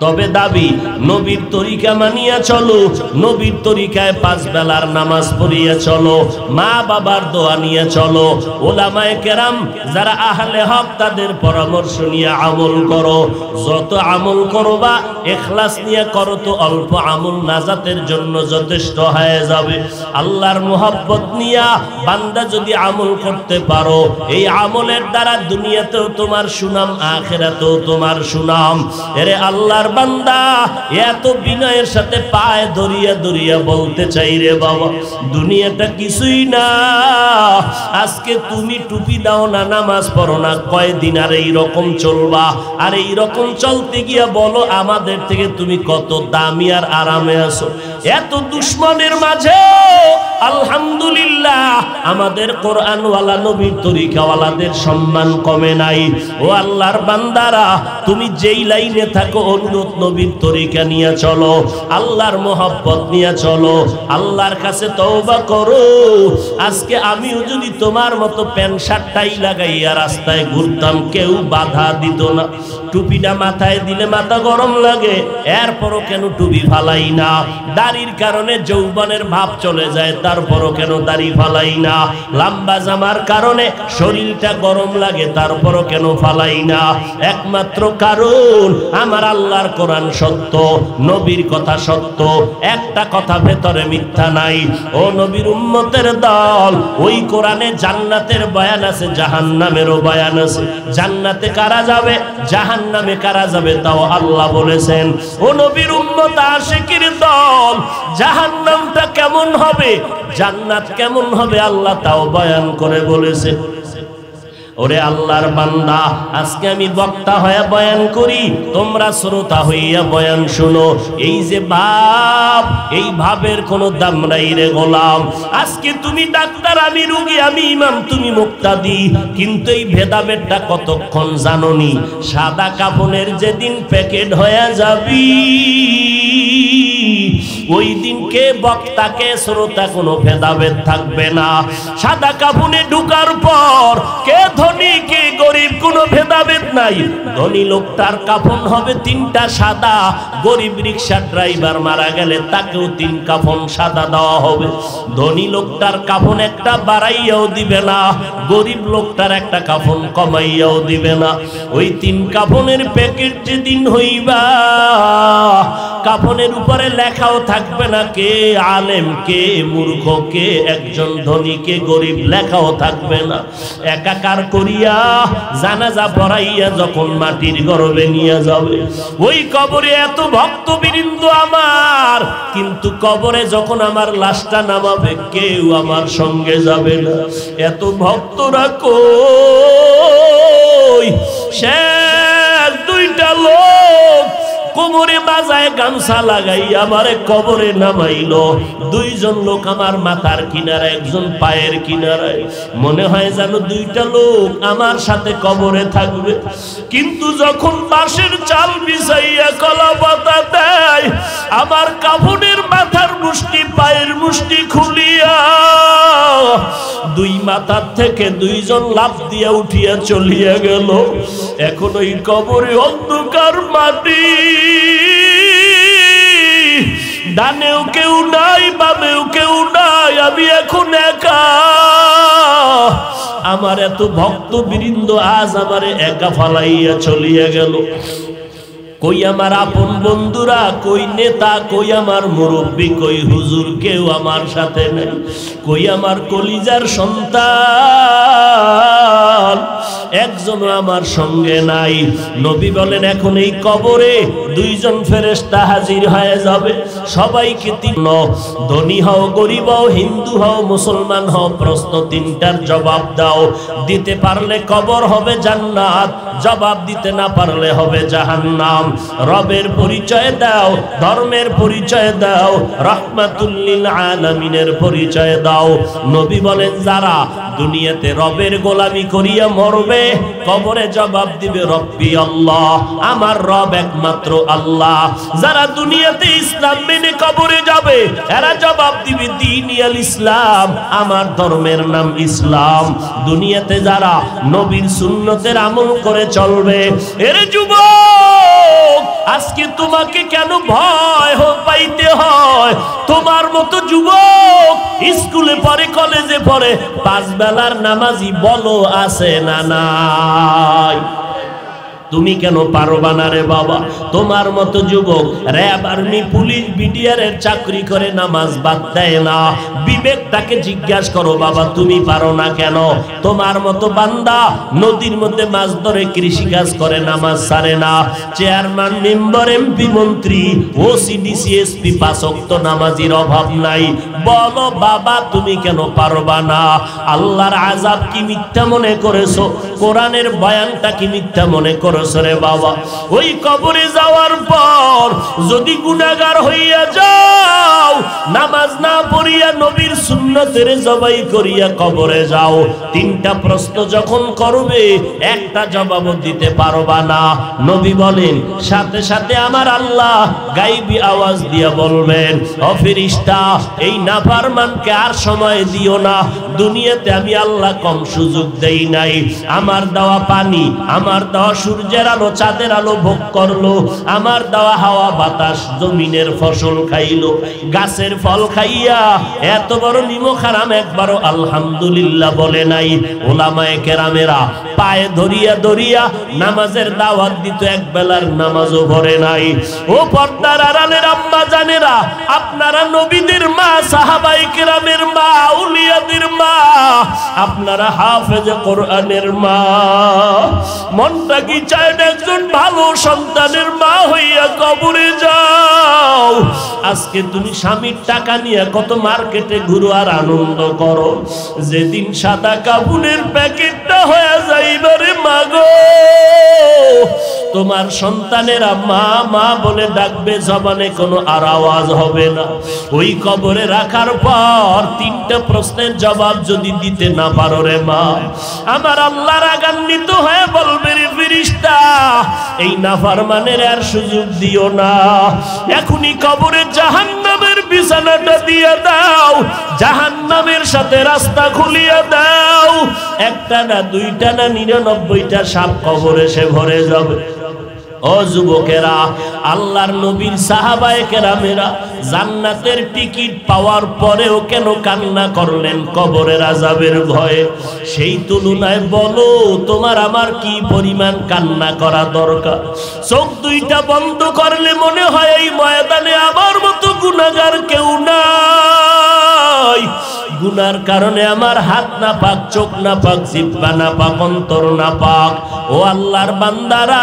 তবে দাবি নবীর তরিকা মানিয়া চলো, নবীর তরিকায় 5 বেলার নামাজ পড়িয়া চলো, মা বাবার দোয়া নিয়ে চলো, ওলামায়ে কেরাম যারা আহলে হক তাদের পরামর্শ নিয়ে আমল করো। যত আমল করবা ইখলাস নিয়ে করো তো অল্প আমল নাজাতের জন্য যথেষ্ট হয়ে যাবে। আল্লাহর মোহাব্বত নিয়া বান্দা যদি আমল করতে পারো, এই আমলের দ্বারা দুনিয়াতেও তোমার সুনাম, আখিরাতেও তোমার সুনাম। এরে আল্লাহর বান্দা, এত বিনয়ের সাথে পায়ে ধরিয়া ধরিয়া বলতে চাই রে বাবা, দুনিয়াটা কিছুই না। আজকে তুমি টুপি দাও না, নামাজ পড়ো না, কয়দিন আর এইরকম চলবা? আর এইরকম চলতে গিয়া বলো আমাদের থেকে তুমি কত দামি আর আরামে আছো। এত দুশ্মনের মাঝে আলহামদুলিল্লাহ আমাদের কোরআনওয়ালা নবীর তরিকাওয়ালাদের সম্মান কমে নাই। ও আল্লাহর বান্দারা, তুমি যেই লাইনে থাকো অনুরোধ নবীর তরিকা নিয়ে চলো, আল্লাহর মোহাব্বত নিয়ে চলো, আল্লাহর কাছে তওবা করো। আজকে আমিও যদি তোমার মতো প্যান্ট শার্ট টাই লাগাইয়া রাস্তায় ঘুরতাম, কেউ বাধা দিত না। টুপিটা মাথায় দিলে মাথা গরম লাগে, এরপরও কেন টুপি ফালাই না? দাড়ির কারণে যৌবনের ভাব চলে যায়, তারপরও কেন দাড়ি ফালাই না? লম্বা জামার কারণে শরীরটা গরম লাগে, তারপরও কেন ফালাই না? একমাত্র কারণ আমার আল্লাহর কোরআন সত্য, নবীর কথা সত্য, একটা কথা ভেতরে মিথ্যা নাই। ও নবীর উম্মতের দল, ওই কোরআনে জান্নাতের বয়ান আছে, জাহান্নামেরও বয়ান আছে। জান্নাতে কারা যাবে, জাহান্নামে কারা যাবে, তাও আল্লাহ বলেছেন। ও নবীর উম্মত আশিকির দল, জাহান্নামটা কেমন হবে, জান্নাত কেমন হবে, আল্লাহ তাও বয়ান করে বলেছেন। ওরে আল্লাহর বান্দা, আজকে আমি বক্তা হয়ে বয়ান করি, তোমরা শ্রোতা হইয়া বয়ান শুনো। এই যে ভাব, এই ভাবের কোনো দাম নাই রে গোলাম। আজকে তুমি ডাক্তার, আমি রোগী, আমি ইমাম, তুমি মুক্তাদি, কিন্তু এই ভেদাভেদটা কতক্ষণ জানোনি? সাদা কাফনের যেদিন প্যাকেট হয়ে যাবি, ওই দিনকে বক্তাকে শ্রোতা কোনো ভেদাভেদ থাকবে না। সাদা কাফনে ঢুকার পর কে ধনী কে গরিব কোনো ভেদাভেদ নাই। ধনী লোকটার কাফন হবে 3টা সাদা, গরিব রিক্সা ড্রাইভার মারা গেলে তাকেও 3 কাফন সাদা দেওয়া হবে। ধনী লোকটার কাফন একটা বাড়াইয়াও দিবে না, গরিব লোকটার একটা কাফন কমাইয়াও দিবে না। ওই 3 কাফনের প্যাকেট যেদিন হইবা, কাফনের উপরে লেখাও থাকবে না কে আলেম কে মূর্খ, কে একজন ধনী কে গরিব, লেখাও থাকবে না। একাকার করিয়া জানাজা পড়াইয়া যখন মাটির গর্ভে নিয়ে যাবে, ওই কবরে এত ভক্তবৃন্দ আমার, কিন্তু কবরে যখন আমার লাশটা নামাবে কেউ আমার সঙ্গে যাবে না। এত ভক্তরা কই? শেষ 2টা লোক কোমরে বাজায় গামছা লাগাই আমারে কবরে নামাইলো। 2 জন লোক আমার মাথার কিনারে, একজন পায়ের কিনারায়। মনে হয় যেন 2টা লোক আমার সাথে কবরে থাকবে। কিন্তু যখন বাঁশের চাল বিছাইয়া কলা পাতা দেয়, আমার কাফনের মাথার মুষ্টি পায়ের মুষ্টি খুলিয়া 2 মাথার থেকে 2 জন লাফ দিয়া উঠিয়া চলিয়া গেল। এখন ওই কবরে অন্ধকার মাটি, ডানেও কেউ নাই, বামেও কেউ নাই, আমি এখন একা। আমার এত ভক্তবৃন্দ আজ আমারে একা ফালাইয়া চলিয়া গেল। কই আমার আপন বন্ধুরা, কই নেতা, কই আমার মুরব্বী, কই হুজুর, কেউ আমার সাথে নেই। কই আমার কলিজার সন্তান, একজনও আমার সঙ্গে নাই। নবী বলেন এখন এই কবরে 2 জন ফেরেশতা হাজির হয়ে যাবে। সবাইকে 3, ধনী হও গরিব হও, হিন্দু হও মুসলমান হও, প্রশ্ন 3টার জবাব দাও। দিতে পারলে কবর হবে জান্নাত, জবাব দিতে না পারলে হবে জাহান্নাম। রবের পরিচয় দাও, ধর্মের পরিচয় দাও, রাহমাতুল লিল আলামিনের পরিচয় দাও। নবী বলেন যারা দুনিয়াতে রবের গোলামি করিয়া মরবে, কবরে জবাব দিবে রব্বি আল্লাহ, আমার রব একমাত্র আল্লাহ। যারা দুনিয়াতে ইসলাম মেনে কবরে যাবে, এরা জবাব দিবে দীনিয়াল ইসলাম, আমার ধর্মের নাম ইসলাম। দুনিয়াতে যারা নবীর সুন্নতের আমল করে চলবে, এরে যুবক, আজকে তোমাকে কেন ভয় পাইতে হয়? তোমার মতো যুবক স্কুলে পড়ে, কলেজে পড়ে, 5 বেলার নামাজি বলো আছে না নাই? তুমি কেন পারবা না রে বাবা? তোমার মতো যুবক র‍্যাব, আর্মি, পুলিশ, বিডিআর এর চাকরি করে নামাজ বাদ দেয় না। বিবেকটাকে জিজ্ঞাসা করো বাবা, তুমি পারো না কেন? তোমার মতো বান্দা নদীর মধ্যে মাছ ধরে, কৃষি কাজ করে, নামাজ ছাড়ে না। চেয়ারম্যান, মেম্বার, এমপি, মন্ত্রী, ওসি, ডিসি, এসপি, 5 ওয়াক্ত নামাজির অভাব নাই। বলো বাবা তুমি কেন পারবা না? আল্লাহর আযাব কি মিথ্যা মনে করেছো? কোরআনের বয়ানটা কি মিথ্যা মনে করেছো রে বাবা? ওই কবরে যাওয়ার পর যদি গুনাহগার হইয়া যাও, নামাজ না পড়িয়া নবীর সুন্নতের জবাই করিয়া কবরে যাও, 3টা প্রশ্ন যখন করবে, একটা জবাব দিতে পারবা না। নবী বলেন সাথে সাথে আমার আল্লাহ গায়বী আওয়াজ দিয়া বলবেন, ও ফেরেশতা, এই নাফরমানকে আর সময় দিও না। দুনিয়াতে আমি আল্লাহ কম সুযোগ দেই নাই। আমার দেওয়া পানি, আমার দেওয়া সূর্যের আলো, চাঁদের আলো ভোগ করলো, আমার দেওয়া হাওয়া বাতাস, জমিনের ফসল খাইলো, গাছের ফল খাইয়া এত বড় নিমক হারাম একবারও আলহামদুলিল্লাহ বলে নাই। ওলামায়ে কেরামেরা পায়ে ধরিয়া ধরিয়া নামাজের দাওয়াত দিত, এক বেলার নামাজও ভরে নাই। ও পর্দার আড়ালের আম্মা জানেরা, আপনারা নবীদের মা, সাহাবায়ে কেরামের মা, আউলিয়াদের মা, আপনারা হাফেজে কোরআনের মা। মনটা কি চায় একজন ভালো সন্তানের মা হইয়া কবরে যাও? আজকে তুমি স্বামীর টাকা নিয়ে কত মার্কেটে ঘুরো আর আনন্দ করো, যেদিন সাদা কাপড়ের প্যাকেটটা হয়ে যাইবারে মাগো, তোমার সন্তানেরা মা মা বলে ডাকবে, জবানে কোনো আর আওয়াজ হবে না। ওই কবরে রাখার পর তিনটা প্রশ্নের জবাব যদি দিতে না পারো রে মা, আমার আল্লাহ রাগান্বিত হয়ে বলবে, রে ফেরেশতা, এই নাফরমানের আর সুযোগ দিও না, এখনই কবরে জাহান্নামের বিছানাটা দিয়ে দাও, জাহান্নামের সাথে রাস্তা খুলিয়ে দাও। একটা না, দুইটা না, 99টা সাপ কবরে সে ভরে যাবে। ও যুবকেরা, আল্লাহর নবীর সাহাবায়ে কেরামেরা জান্নাতের টিকিট পাওয়ার পরেও কেন কান্না করলেন কবরের আযাবের ভয়ে? সেই তুলনায় বলো তোমার আমার কি পরিমাণ কান্না করা দরকার। চোখ দুইটা বন্ধ করলে মনে হয় এই ময়দানে আমার মতো গুনাহগার কেউ নাই। গুনার কারণে আমার হাত না পাক, চোখ না পাক, জিহ্বা না পাক, অন্তর না পাক। ও আল্লাহর বান্দারা,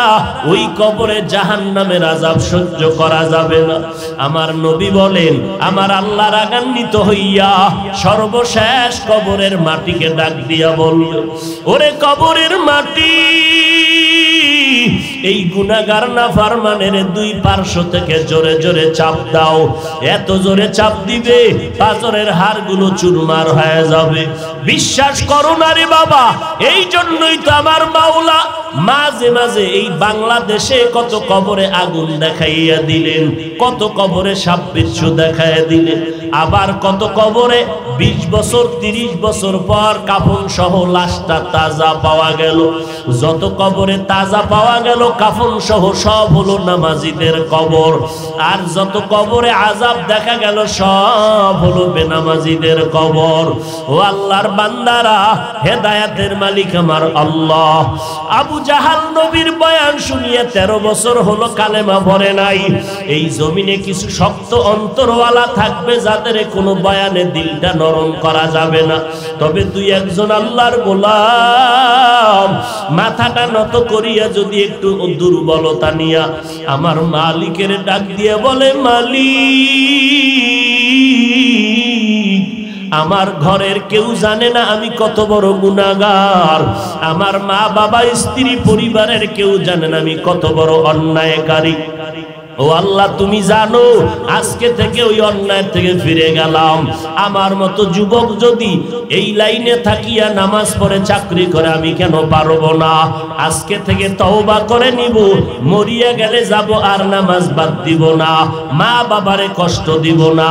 ওই কবরে জাহান্নামের আযাব সহ্য করা যাবে না। আমার নবী বলেন, আমার আল্লাহ রাগান্বিত হইয়া সর্বশেষ কবরের মাটিকে ডাক দিয়া বলল, ওরে কবরের মাটি, এই গুনাহগার নাফরমানের দুই পার্শ্ব থেকে জোরে জোরে চাপ দাও। এত জোরে চাপ দিবে পাঁজরের হাড়গুলো চুরমার হয়ে যাবে। বিশ্বাস করো না রে বাবা, এই জন্যই তো আমার মাওলা মাঝে মাঝে এই বাংলাদেশে কত কবরে আগুন দেখাইয়া দিলেন, কত কবরে সাপ বিচ্ছু দেখাইয়া দিলেন, আবার কত কবরে 20 বছর 30 বছর পর কাফন সহ লাশটা তাজা পাওয়া গেল। যত কবরে তাজা পাওয়া গেল কাফন সহ সব হলো নামাজীদের কবর, আর যত কবরে আযাব দেখা গেল সব হলো বেনামাজীদের কবর। ও আল্লাহর বান্দারা, হেদায়েতের মালিক আমার আল্লাহ। আবু জাহাল নবীর বয়ান শুনিয়ে 13 বছর হলো কালেমা পড়ে নাই। এই জমিনে কিছু শক্ত অন্তরওয়ালা থাকবে যাদের কোনো বয়ানে দিলটা নরম করা যাবে না, তবে দুই একজন আল্লাহর গোলাম মাথাটা নত করিয়া যদি একটু দুর্বলতা নিয়া আমার মালিকের ডাক দিয়ে বলে, মালিক, আমার ঘরের কেউ জানে না আমি কত বড় গুনাহগার, আমার মা বাবা স্ত্রী পরিবারের কেউ জানে না আমি কত বড় অন্যায়কারী। ও আল্লাহ, তুমি জানো, আজকে থেকে ওই অন্যায় থেকে ফিরে গেলাম। আমার মতো যুবক যদি এই লাইনে থাকিয়া নামাজ পড়ে চাকরি করে, আমি কেন পারবো না? আজকে থেকে তওবা করে নিব, মরিয়া গেলে যাব আর নামাজ বাদ দিব না, মা বাবারে কষ্ট দিব না,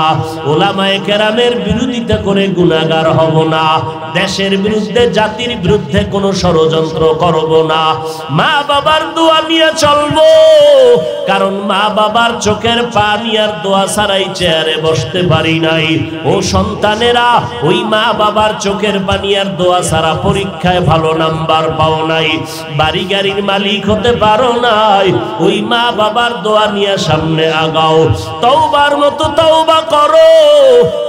ওলামায়ে কেরামের বিরোধিতা করে গুনাহগার হব না, দেশের বিরুদ্ধে জাতির বিরুদ্ধে কোনো ষড়যন্ত্র করব না, মা বাবার দোয়া নিয়ে চলবো। কারণ মা বাবার চোখের পানি আর দোয়া ছাড়াই চেয়ারে বসতে পারি নাই। ও সন্তানেরা, ওই মা বাবার চোখের পানি আর দোয়া ছাড়া পরীক্ষায় ভালো নাম্বার পাও নাই, বাড়ি গাড়ির মালিক হতে পারো নাই, ওই মা বাবার দোয়া নিয়ে সামনে আগাও। তওবার মতো তওবা করো,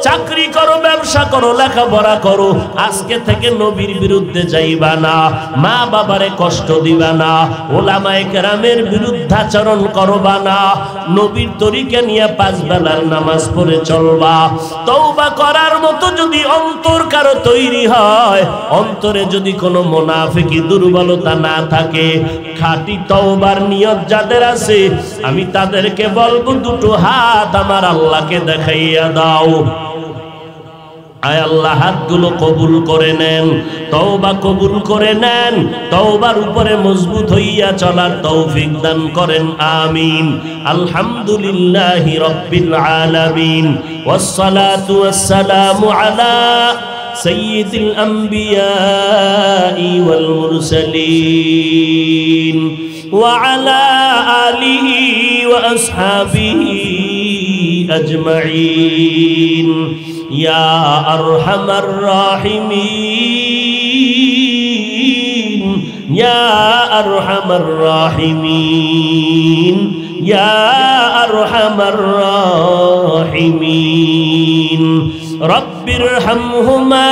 চাকরি করো, ব্যবসা করো, লেখাপড়া করো, আজকে থেকে নবীর বিরুদ্ধে যাইবা না, মা বাবারে কষ্ট দিবা না, ওলামায়ে কেরামের বিরুদ্ধাচরণ করবা না, নবীর তরিকা নিয়ে 5 বেলার নামাজ পড়ে চলবা। তওবা করার মতো যদি অন্তর কারো তৈরি হয়, অন্তরে যদি কোনো মুনাফিকি দুর্বলতা না থাকে, খাঁটি তওবার নিয়ত যাদের আছে, আমি তাদেরকে বলবো দুটো হাত আমার আল্লাহকে দেখাইয়া দাও। আয় আল্লাহ, হাতগুলো কবুল করে নেন, তওবা কবুল করে নেন, তওবার উপরে মজবুত হইয়া চলার তৌফিক দান করেন, আমিন। আলহামদুলিল্লাহি রাব্বিল আলামিন, ওয়াসসালাতু ওয়াসসালামু আলা সাইয়্যিদিল আমবিয়াই ওয়াল মুরসালিন ওয়া আলা আলিহি ওয়া আসহাবিহি আজমাইন। ইয়া আরহামার রাহিমিন, ইয়া আরহামার রাহিমিন, ইয়া আরহামার রাহিমিন। রব্বিরহামহুমা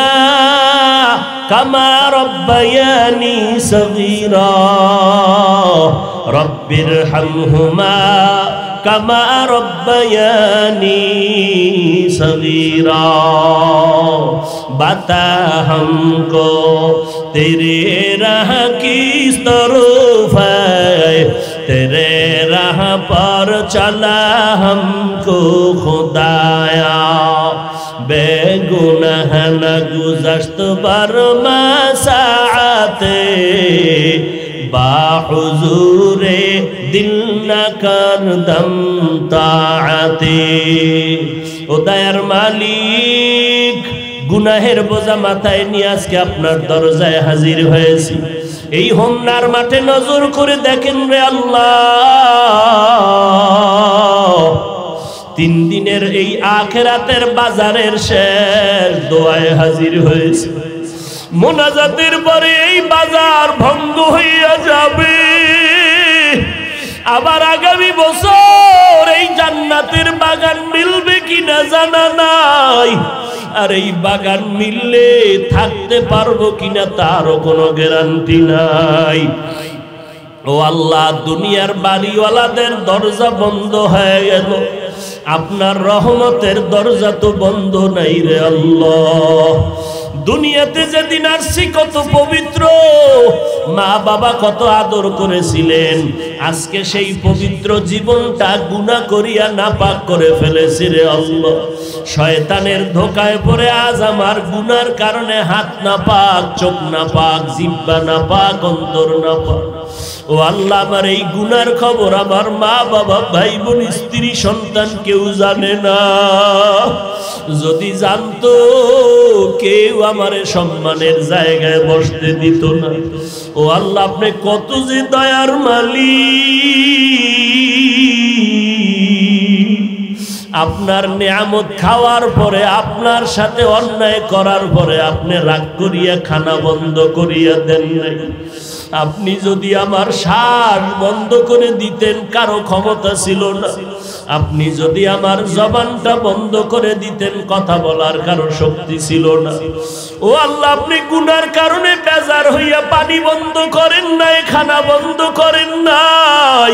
কামা রব্বায়ানি সগীরা, রব্বিরহামহুমা कमा रब्बयानी सगीरा। बता हमको तेरे राह किस तरफ है, तेरे राह पर चला हमको खुदाया। बेगुनाह न गुज़श्त बरमा साआते, बाहुजूरे दिल न करदम ताआते। ও দয়ার মালিক, গুনাহের বোঝা মাথায় নিয়ে আজকে আপনার দরজায় হাজির হয়েছি। এই হোমনার মাঠে নজর করে দেখেন রে আল্লাহ, 3 দিনের এই আখিরাতের বাজারের শেষ দোয়ায় হাজির হয়েছে। মোনাজাতের পরে এই বাজার ভঙ্গ হইয়া যাবে, আবার আগামী বছর এই জান্নাতের বাগান মিলবে কিনা জানা নাই। আর এই বাগান মিললে থাকতে পারবো কিনা তারও কোনো গ্যারান্টি নাই। ও আল্লাহ, দুনিয়ার বাড়িওয়ালাদের দরজা বন্ধ হয়ে গেল, আপনার রহমতের দরজা তো বন্ধ নাই রে আল্লাহ। দুনিয়াতে যেদিন আসছি কত পবিত্র, মা বাবা কত আদর করেছিলেন, আজকে সেই পবিত্র জীবনটা গুনাহ করিয়া নাপাক করে ফেলেছি রে আল্লাহ। শয়তানের ধোকায় পড়ে আজ আমার গুনার কারণে হাত নাপাক, চোখ নাপাক, জিহ্বা নাপাক, অন্তর নাপাক। ও আল্লাহ, আমার এই গুনার খবর আমার মা বাবা, ভাই বোন, স্ত্রী, সন্তান কেউ জানে না। যদি জানতো কেউ আমারে সম্মানের জায়গায় বসতে দিত না। ও আল্লাহ, আপনি কত যে দয়ার মালিক। আপনার নিয়ামত খাওয়ার পরে, আপনার সাথে অন্যায় করার পরে আপনি রাগ করিয়া খানা বন্ধ করিয়া দেন নাই। আপনি যদি আমার শ্বাস বন্ধ করে দিতেন, কারো ক্ষমতা ছিল না। আপনি যদি আমার জবানটা বন্ধ করে দিতেন, কথা বলার কারো শক্তি ছিল না। ও আল্লাহ, আপনি গুনার কারণে বেজার হইয়া পানি বন্ধ করেন নাই, খানা বন্ধ করেন নাই।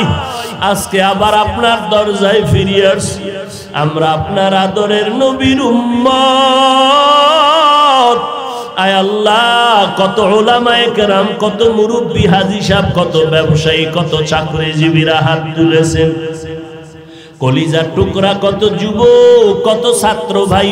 আজকে আবার আপনার দরজায় ফিরে আসছি। আমরা আপনার আদরের নবীর উম্মত। আয় আল্লাহ, কত উলামায়ে কেরাম, কত মুরব্বী, হাজী সাহেব, কত ব্যবসায়ী, কত চাকরিজীবীরা হাত তুলেছেন। কলিজার টুকরা কত যুবক, কত ছাত্র ভাই